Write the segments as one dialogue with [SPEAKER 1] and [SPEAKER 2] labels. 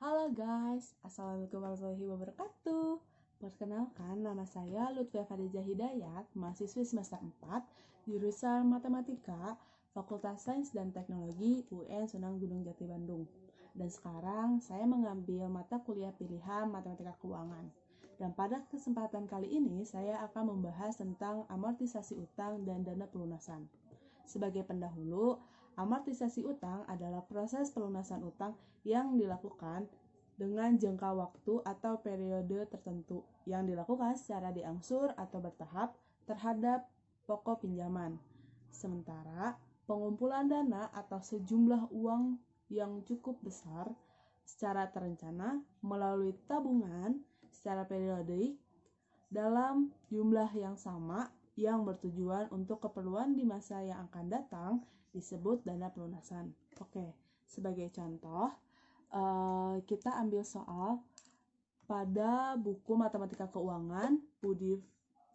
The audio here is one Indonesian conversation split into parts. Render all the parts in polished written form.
[SPEAKER 1] Halo guys, Assalamualaikum warahmatullahi wabarakatuh. Perkenalkan, nama saya Lutfia Fadijah Hidayat, mahasiswi semester 4, jurusan Matematika, Fakultas Sains dan Teknologi UN Sunan Gunung Jati Bandung. Dan sekarang saya mengambil mata kuliah pilihan Matematika Keuangan. Dan pada kesempatan kali ini, saya akan membahas tentang amortisasi utang dan dana pelunasan. Sebagai pendahulu, amortisasi utang adalah proses pelunasan utang yang dilakukan dengan jangka waktu atau periode tertentu yang dilakukan secara diangsur atau bertahap terhadap pokok pinjaman. Sementara pengumpulan dana atau sejumlah uang yang cukup besar secara terencana melalui tabungan secara periodik dalam jumlah yang sama yang bertujuan untuk keperluan di masa yang akan datang disebut dana pelunasan. Oke, sebagai contoh, kita ambil soal pada buku Matematika Keuangan Budi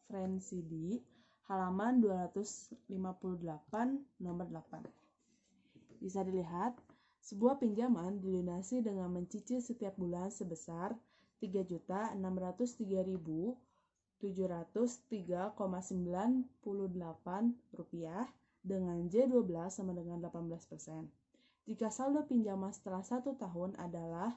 [SPEAKER 1] Frensidi halaman 258 nomor 8. Bisa dilihat, sebuah pinjaman dilunasi dengan mencicil setiap bulan sebesar Rp3.603.703,98 dengan J12 sama dengan 18%. Jika saldo pinjaman setelah 1 tahun adalah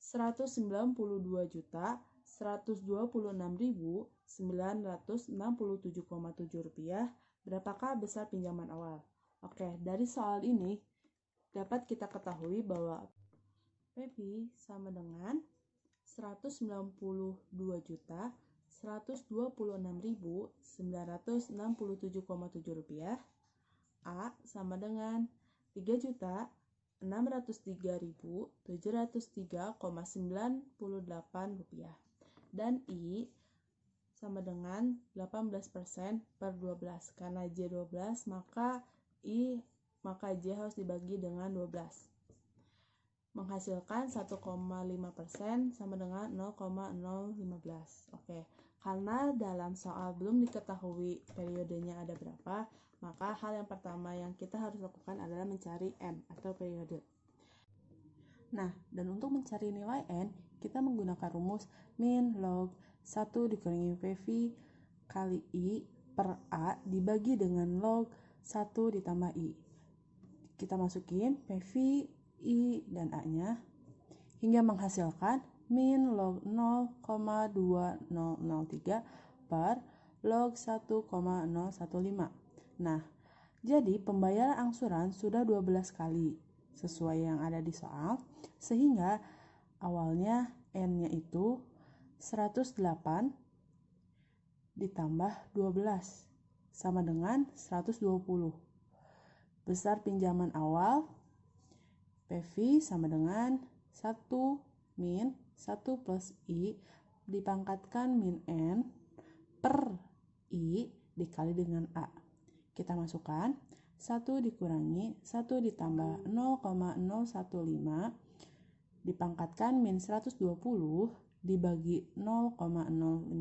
[SPEAKER 1] Rp192.126.967,7, berapakah besar pinjaman awal? Oke, dari soal ini dapat kita ketahui bahwa PV sama dengan 192.126.967,7 rupiah. A sama dengan 3.603.703,98 rupiah. Dan I sama dengan 18% per 12. Karena J12 maka J harus dibagi dengan 12. Menghasilkan 1,5% sama dengan 0,015. Oke, karena dalam soal belum diketahui periodenya ada berapa, maka hal yang pertama yang kita harus lakukan adalah mencari N atau periode. Nah, dan untuk mencari nilai N, kita menggunakan rumus min log 1 dikurangi PV kali I per A dibagi dengan log 1 ditambah I. Kita masukin PV, I, dan A-nya hingga menghasilkan min log 0,2003 per log 1,015. Nah, jadi pembayaran angsuran sudah 12 kali sesuai yang ada di soal, sehingga awalnya N-nya itu 108 ditambah 12 sama dengan 120. Besar pinjaman awal PV sama dengan 1 min 1 plus I dipangkatkan min N per I dikali dengan A. Kita masukkan 1 dikurangi 1 ditambah 0,015 dipangkatkan min 120 dibagi 0,015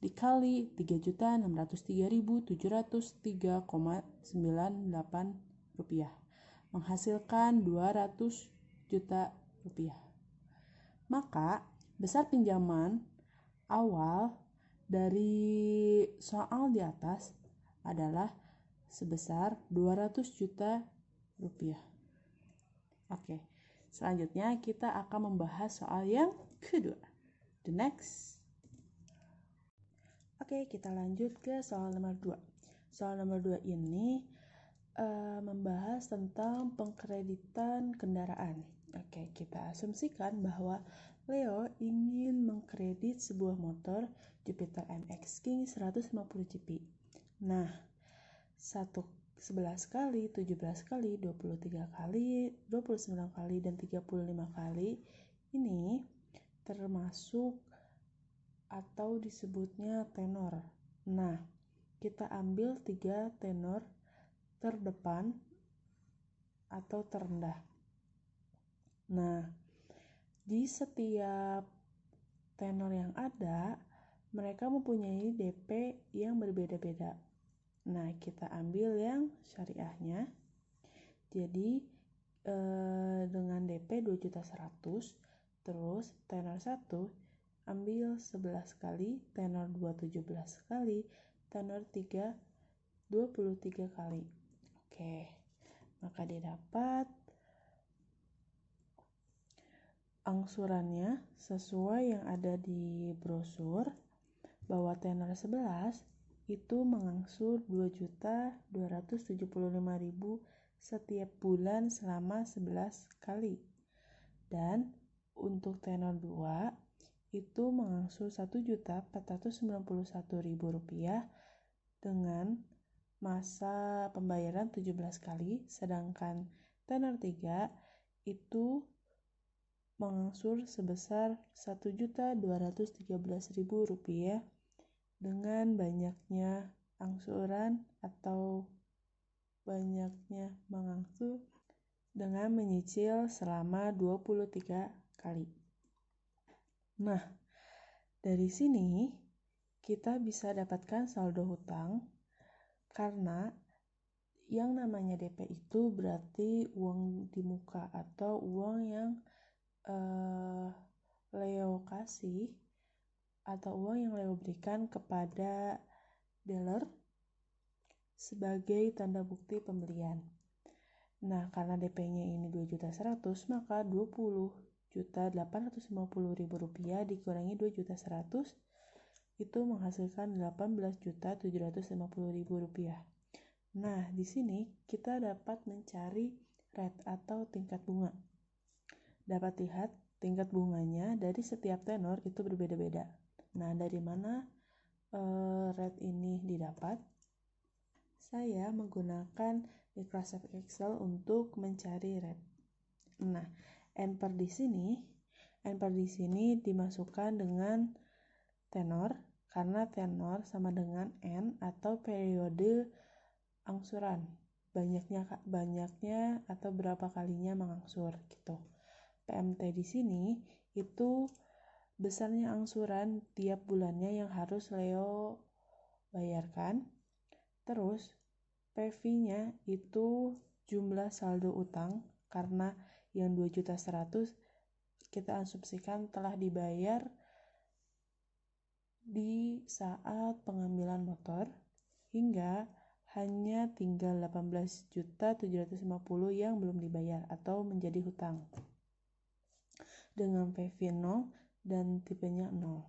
[SPEAKER 1] dikali 3.603.703,98 rupiah. Menghasilkan 200 juta rupiah. Maka besar pinjaman awal dari soal di atas adalah sebesar 200 juta rupiah. Oke, selanjutnya kita akan membahas soal yang kedua. The next. Oke, kita lanjut ke soal nomor 2. Soal nomor 2 ini membahas tentang pengkreditan kendaraan. Oke, kita asumsikan bahwa Leo ingin mengkredit sebuah motor Jupiter MX King 150 cp. Nah, 11 kali, 17 kali, 23 kali, 29 kali, dan 35 kali ini termasuk atau disebutnya tenor. Nah, kita ambil 3 tenor terdepan atau terendah. Nah, di setiap tenor yang ada, mereka mempunyai DP yang berbeda-beda. Nah, kita ambil yang syariahnya. Jadi, dengan DP 2.100.000, terus tenor 1 ambil 11 kali, tenor 2 17 kali, tenor 3 23 kali. Oke, maka didapat angsurannya sesuai yang ada di brosur bahwa tenor 11 itu mengangsur 2.275.000 setiap bulan selama 11 kali. Dan untuk tenor 2 itu mengangsur 1.491.000 dengan masa pembayaran 17 kali, sedangkan tenor 3 itu mengangsur sebesar 1.213.000 dengan banyaknya angsuran atau banyaknya mengangsur dengan menyicil selama 23 kali. Nah, dari sini kita bisa dapatkan saldo hutang karena yang namanya DP itu berarti uang di muka atau uang yang Leo kasih atau uang yang Leo berikan kepada dealer sebagai tanda bukti pembelian. Nah, karena DP-nya ini 2.100.000, maka 20.850.000 dikurangi 2.100.000 itu menghasilkan 18.750.000. Nah, di sini kita dapat mencari rate atau tingkat bunga. Dapat lihat tingkat bunganya dari setiap tenor itu berbeda-beda. Nah, dari mana rate ini didapat? Saya menggunakan Microsoft Excel untuk mencari rate. Nah, NPER di sini dimasukkan dengan tenor karena tenor sama dengan N atau periode angsuran. Banyaknya atau berapa kalinya mengangsur gitu. PMT di sini itu besarnya angsuran tiap bulannya yang harus Leo bayarkan. Terus PV-nya itu jumlah saldo utang karena yang 2.100.000 kita asumsikan telah dibayar di saat pengambilan motor hingga hanya tinggal 18.750 yang belum dibayar atau menjadi hutang dengan PV 0 dan tipenya 0.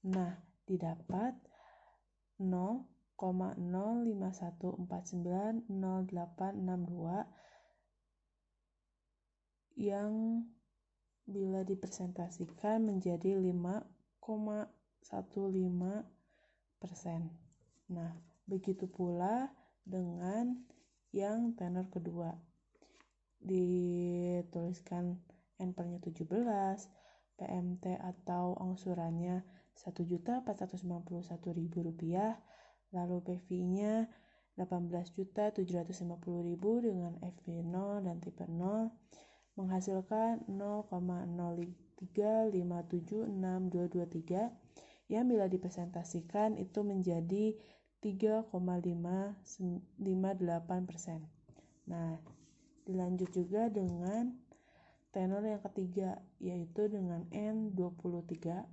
[SPEAKER 1] Nah, didapat 0,051490862 yang bila dipresentasikan menjadi 5,15%. Nah, begitu pula dengan yang tenor kedua. Dituliskan NPER-nya 17, PMT atau angsurannya 1.491.000, lalu PV-nya 18.750.000 dengan FV 0 dan tipe 0 menghasilkan 0,035762223 yang bila dipresentasikan itu menjadi 3,558%. Nah, dilanjut juga dengan tenor yang ketiga yaitu dengan N23,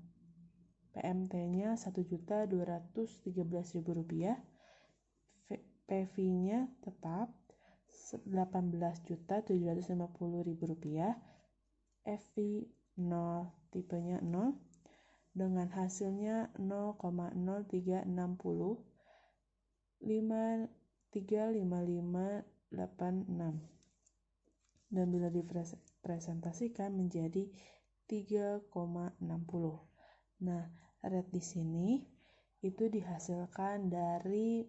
[SPEAKER 1] PMT-nya 1.213.000, PV-nya tetap 18.750.000, FV 0, tipenya 0 dengan hasilnya 0,0360 53556 dan bila dipresentasikan menjadi 3,60. Nah, rate di sini itu dihasilkan dari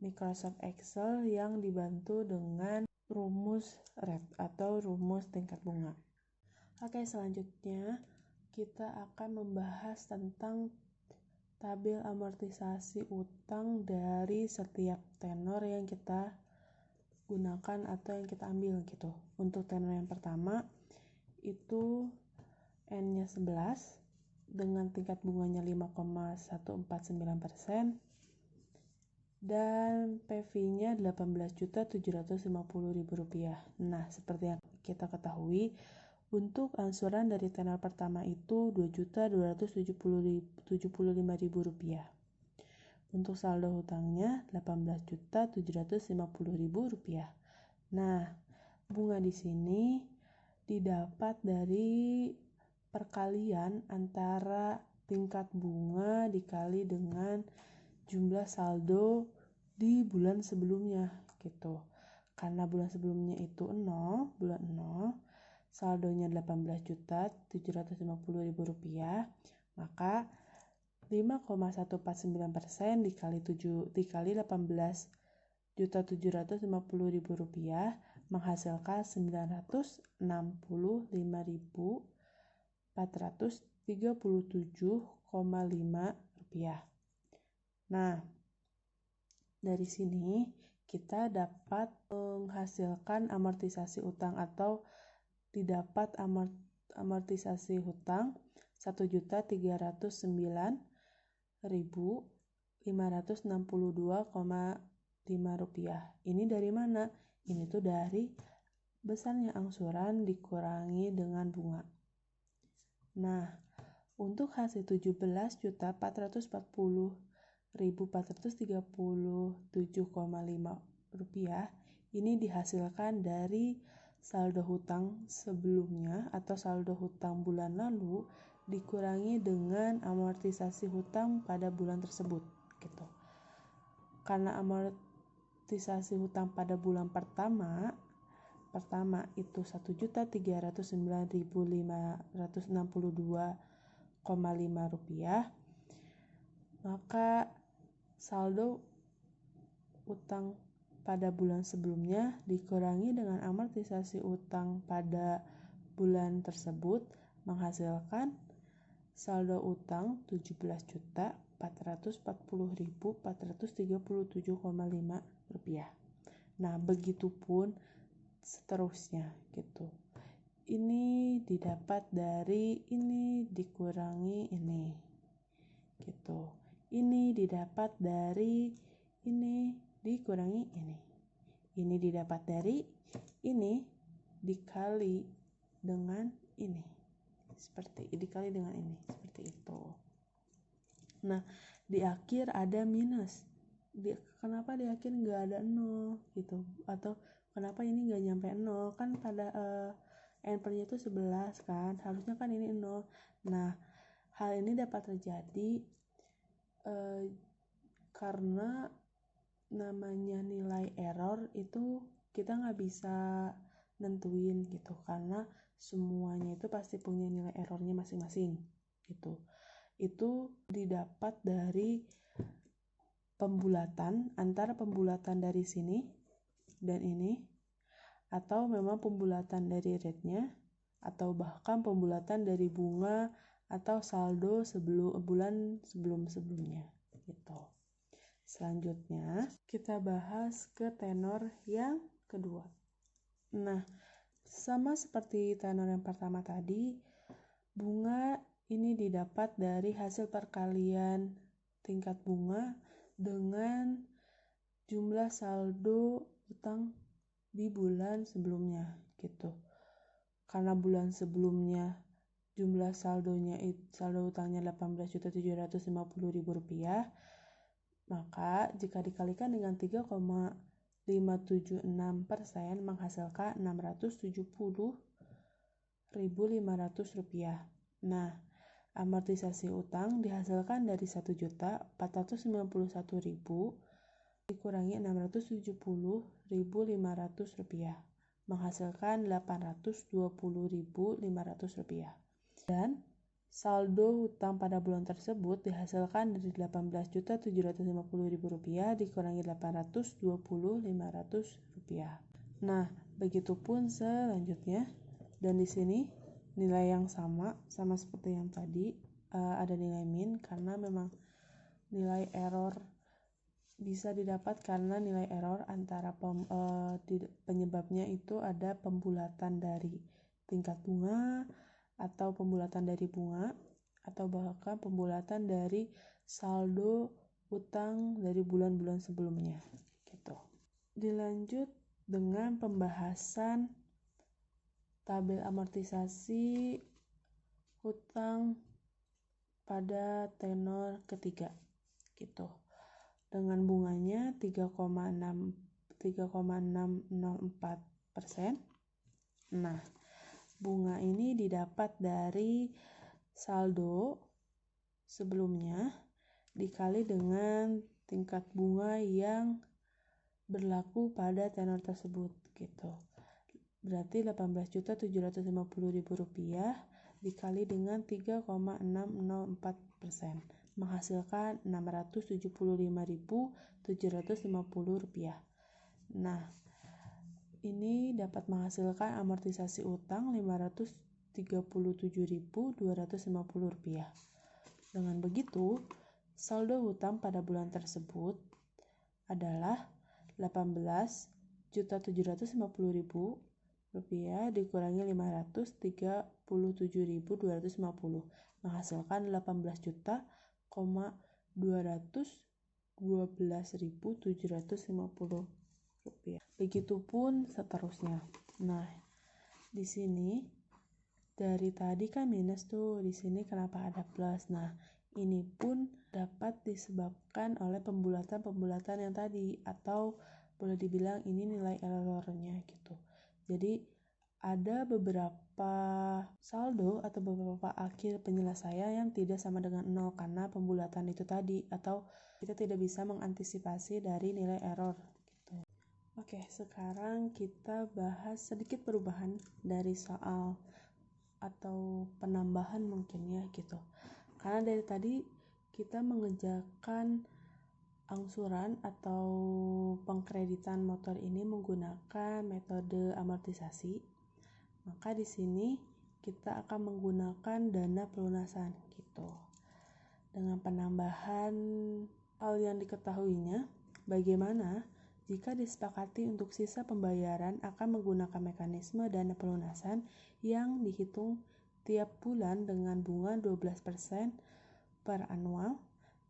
[SPEAKER 1] Microsoft Excel yang dibantu dengan rumus rate atau rumus tingkat bunga. Oke, selanjutnya kita akan membahas tentang tabel amortisasi utang dari setiap tenor yang kita gunakan atau yang kita ambil gitu. Untuk tenor yang pertama itu N-nya 11 dengan tingkat bunganya 5,149%. dan PV-nya Rp18.750.000. Nah, seperti yang kita ketahui, untuk angsuran dari tenor pertama itu Rp2.275.000. Untuk saldo hutangnya Rp18.750.000. Nah, bunga di sini didapat dari perkalian antara tingkat bunga dikali dengan jumlah saldo di bulan sebelumnya gitu. Karena bulan sebelumnya itu 0, bulan 0, saldonya Rp18.750.000, maka 5,149% dikali 18.750.000 menghasilkan Rp965.437,5. Nah, dari sini kita dapat menghasilkan amortisasi utang atau didapat amortisasi hutang Rp1.309.562,5. Ini dari mana? Ini tuh dari besarnya angsuran dikurangi dengan bunga. Nah, untuk hasil Rp17.440.437,5 ini dihasilkan dari saldo hutang sebelumnya atau saldo hutang bulan lalu dikurangi dengan amortisasi hutang pada bulan tersebut gitu. Karena amortisasi hutang pada bulan pertama itu Rp1.309.562,5, maka saldo utang pada bulan sebelumnya dikurangi dengan amortisasi utang pada bulan tersebut menghasilkan saldo utang Rp17.440.437,5. Nah, begitupun seterusnya gitu. Ini didapat dari ini dikurangi ini gitu. Ini didapat dari ini dikurangi ini. Ini didapat dari ini dikali dengan ini. Dikali dengan ini seperti itu. Nah, di akhir ada minus. Kenapa di akhir nggak ada 0 gitu? Atau kenapa ini nggak nyampe 0? Kan pada N-nya itu 11 kan, harusnya kan ini 0. Nah, hal ini dapat terjadi karena namanya nilai error itu kita nggak bisa nentuin gitu, karena semuanya itu pasti punya nilai errornya masing-masing gitu. Itu didapat dari pembulatan, antara pembulatan dari sini dan ini, atau memang pembulatan dari rate-nya, atau bahkan pembulatan dari bunga atau saldo bulan sebelumnya gitu. Selanjutnya kita bahas ke tenor yang kedua. Nah, sama seperti tenor yang pertama tadi, bunga ini didapat dari hasil perkalian tingkat bunga dengan jumlah saldo utang di bulan sebelumnya gitu. Karena bulan sebelumnya jumlah saldo utangnya Rp18.750.000, maka jika dikalikan dengan 3,576% menghasilkan Rp670.500. Nah, amortisasi utang dihasilkan dari Rp1.491.000 dikurangi Rp670.500 menghasilkan Rp820.500. Dan saldo hutang pada bulan tersebut dihasilkan dari Rp18.750.000 dikurangi Rp820.500. Nah, begitupun selanjutnya. Dan di sini nilai yang sama seperti yang tadi, ada nilai min karena memang nilai error bisa didapat karena nilai error antara penyebabnya itu ada pembulatan dari tingkat bunga atau pembulatan dari bunga atau bahkan pembulatan dari saldo utang dari bulan-bulan sebelumnya gitu. Dilanjut dengan pembahasan tabel amortisasi hutang pada tenor ketiga gitu. Dengan bunganya 3,604%. Nah, bunga ini didapat dari saldo sebelumnya dikali dengan tingkat bunga yang berlaku pada tenor tersebut gitu. Berarti Rp18.750.000 dikali dengan 3,604% menghasilkan Rp675.750. Nah, ini dapat menghasilkan amortisasi utang Rp537.250. Dengan begitu, saldo hutang pada bulan tersebut adalah Rp18.750.000 dikurangi Rp537.250 menghasilkan Rp18.212.750. Begitupun seterusnya. Nah, di sini dari tadi kan minus tuh, di sini kenapa ada plus? Nah, ini pun dapat disebabkan oleh pembulatan-pembulatan yang tadi, atau boleh dibilang ini nilai errornya gitu. Jadi ada beberapa saldo atau beberapa akhir penyelesaian yang tidak sama dengan 0 karena pembulatan itu tadi, atau kita tidak bisa mengantisipasi dari nilai error gitu. Oke, sekarang kita bahas sedikit perubahan dari soal atau penambahan mungkin ya gitu. Karena dari tadi kita mengerjakan angsuran atau pengkreditan motor ini menggunakan metode amortisasi. Maka di sini kita akan menggunakan dana pelunasan gitu. Dengan penambahan hal yang diketahuinya, bagaimana jika disepakati untuk sisa pembayaran akan menggunakan mekanisme dana pelunasan yang dihitung tiap bulan dengan bunga 12% per anual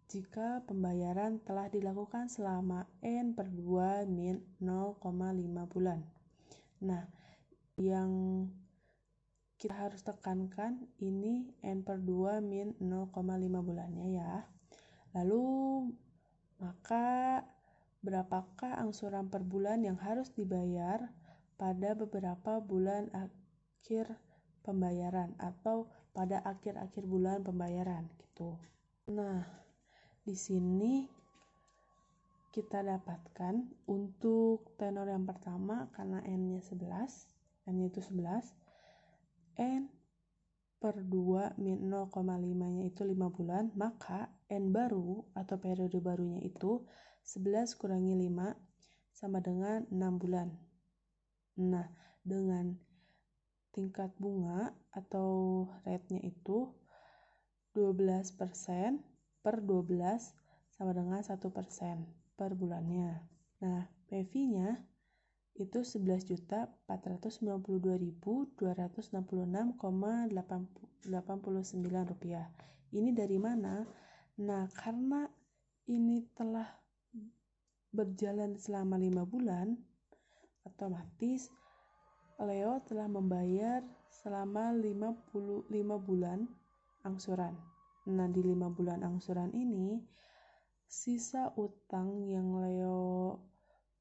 [SPEAKER 1] jika pembayaran telah dilakukan selama N/2 min 0,5 bulan. Nah, yang kita harus tekankan ini N/2 min 0,5 bulannya ya. Lalu, maka berapakah angsuran per bulan yang harus dibayar pada beberapa bulan akhir pembayaran atau pada akhir-akhir bulan pembayaran gitu. Nah, di sini kita dapatkan untuk tenor yang pertama karena N-nya 11, N-nya itu 11, N/2 min 0,5-nya itu 5 bulan, maka N baru atau periode barunya itu 11 kurangi 5 sama dengan 6 bulan. Nah, dengan tingkat bunga atau rate-nya itu 12% per 12 sama dengan 1% per bulannya. Nah, PV-nya itu Rp11.492.266,89. Ini dari mana? Nah, karena ini telah berjalan selama 5 bulan, otomatis Leo telah membayar selama 55 bulan angsuran. Nah, di 5 bulan angsuran ini, sisa utang yang Leo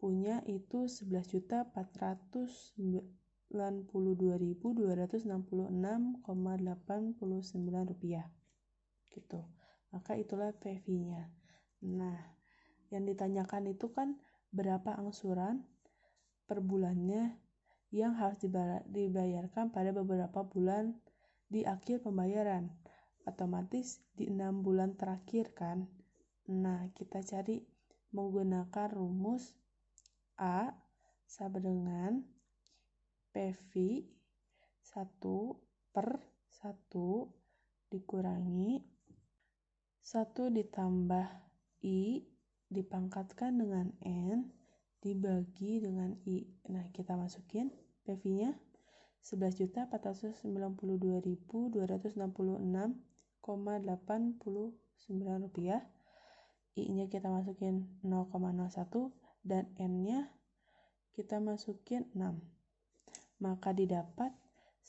[SPEAKER 1] punya itu Rp11.492.266,89 gitu. Maka itulah PV-nya. Nah, yang ditanyakan itu kan berapa angsuran per bulannya yang harus dibayarkan pada beberapa bulan di akhir pembayaran. Otomatis di 6 bulan terakhir kan. Nah, kita cari menggunakan rumus A sama dengan PV 1 per 1 dikurangi 1 ditambah I dipangkatkan dengan N dibagi dengan I. Nah, kita masukin PV-nya Rp11.492.266,89 I-nya kita masukin 0,01 dan N-nya kita masukin 6. Maka didapat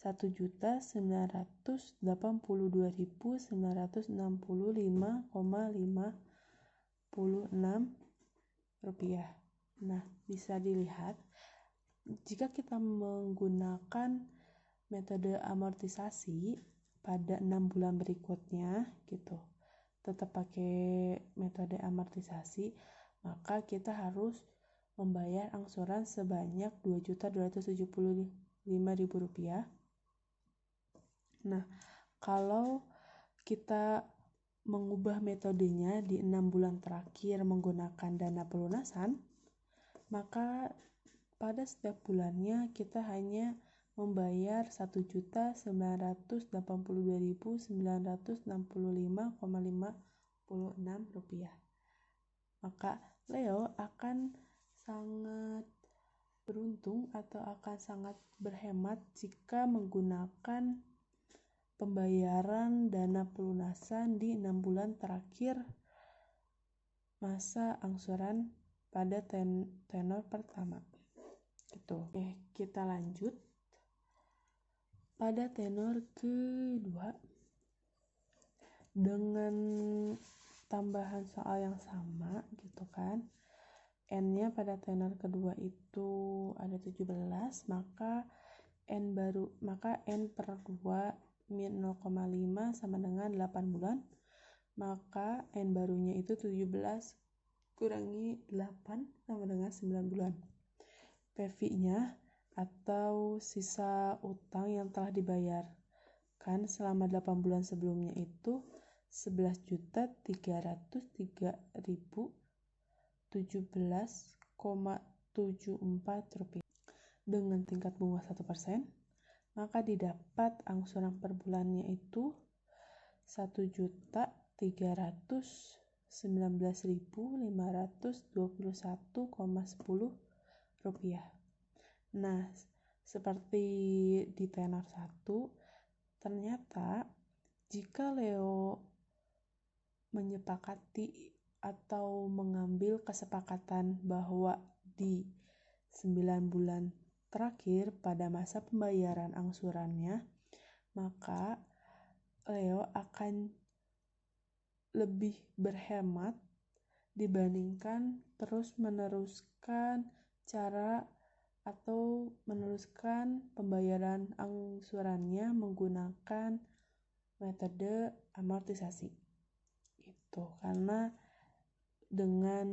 [SPEAKER 1] 1.982.965,56 rupiah. Nah, bisa dilihat jika kita menggunakan metode amortisasi pada 6 bulan berikutnya gitu, tetap pakai metode amortisasi, maka kita harus membayar angsuran sebanyak Rp2.275.000. Nah, kalau kita mengubah metodenya di 6 bulan terakhir menggunakan dana pelunasan, maka pada setiap bulannya kita hanya membayar Rp1.982.965,56. Maka Leo akan sangat beruntung atau akan sangat berhemat jika menggunakan pembayaran dana pelunasan di 6 bulan terakhir masa angsuran pada tenor pertama. Gitu. Oke, kita lanjut. Pada tenor kedua, dengan tambahan soal yang sama gitu kan, N-nya pada tenor kedua itu ada 17, maka N per 2 min 0,5 sama dengan 8 bulan. Maka N barunya itu 17 kurangi 8 sama dengan 9 bulan. PV-nya atau sisa utang yang telah dibayarkan selama 8 bulan sebelumnya itu 11.303.017,74 rupiah dengan tingkat bunga 1%, maka didapat angsuran per bulannya itu 1.319.521,10 rupiah. Nah, seperti di tenor 1, ternyata jika Leo menyepakati atau mengambil kesepakatan bahwa di 9 bulan terakhir pada masa pembayaran angsurannya, maka Leo akan lebih berhemat dibandingkan terus meneruskan cara atau meneruskan pembayaran angsurannya menggunakan metode amortisasi. Itu karena dengan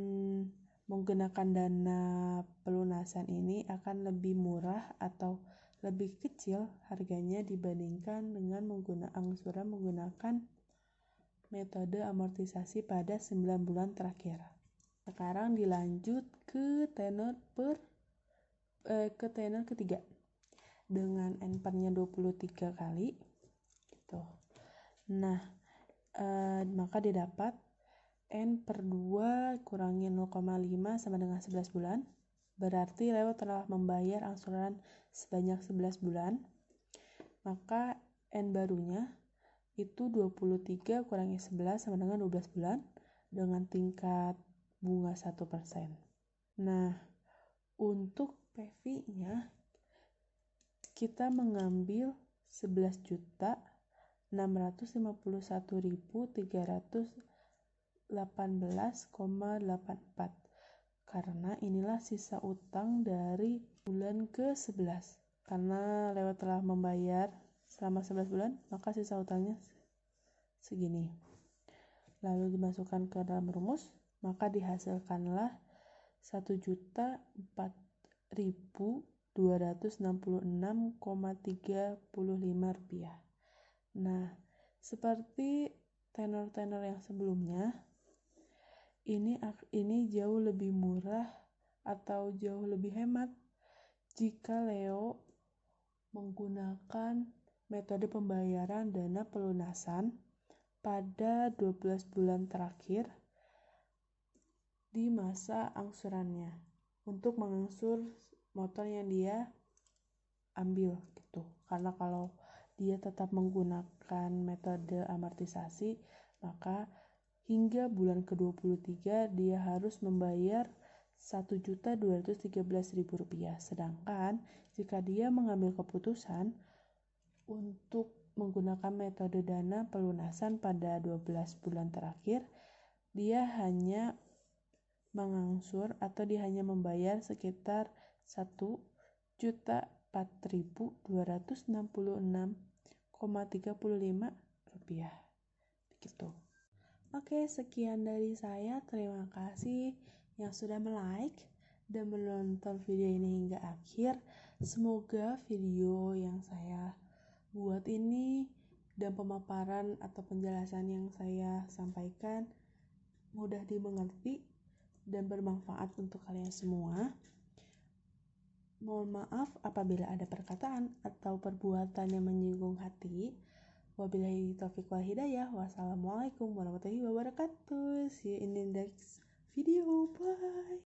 [SPEAKER 1] menggunakan dana pelunasan ini akan lebih murah atau lebih kecil harganya dibandingkan dengan angsuran menggunakan metode amortisasi pada 9 bulan terakhir. Sekarang dilanjut ke tenor ketiga dengan N-nya 23 kali gitu. Nah, maka didapat N per 2 kurangi 0,5 sama dengan 11 bulan. Berarti Leo telah membayar angsuran sebanyak 11 bulan. Maka N barunya itu 23 kurangi 11 sama dengan 12 bulan dengan tingkat bunga 1%. Nah, untuk PV-nya kita mengambil 11.651.318,84 karena inilah sisa utang dari bulan ke-11. Karena Leo telah membayar selama 11 bulan, maka sisa utangnya segini. Lalu dimasukkan ke dalam rumus, maka dihasilkanlah 1.4.266,35 rupiah. Nah, seperti tenor-tenor yang sebelumnya, ini jauh lebih murah atau jauh lebih hemat jika Leo menggunakan metode pembayaran dana pelunasan pada 12 bulan terakhir di masa angsurannya untuk mengangsur motor yang dia ambil gitu. Karena kalau dia tetap menggunakan metode amortisasi, maka hingga bulan ke-23 dia harus membayar Rp1.213.000. Sedangkan jika dia mengambil keputusan untuk menggunakan metode dana pelunasan pada 12 bulan terakhir, dia hanya mengangsur atau dia hanya membayar sekitar Rp1.4.266,35 begitu. Oke, sekian dari saya. Terima kasih yang sudah like dan menonton video ini hingga akhir. Semoga video yang saya buat ini dan pemaparan atau penjelasan yang saya sampaikan mudah dimengerti dan bermanfaat untuk kalian semua. Mohon maaf apabila ada perkataan atau perbuatan yang menyinggung hati. Wabillahi taufiq wal hidayah. Wassalamualaikum warahmatullahi wabarakatuh. See you in the next video. Bye.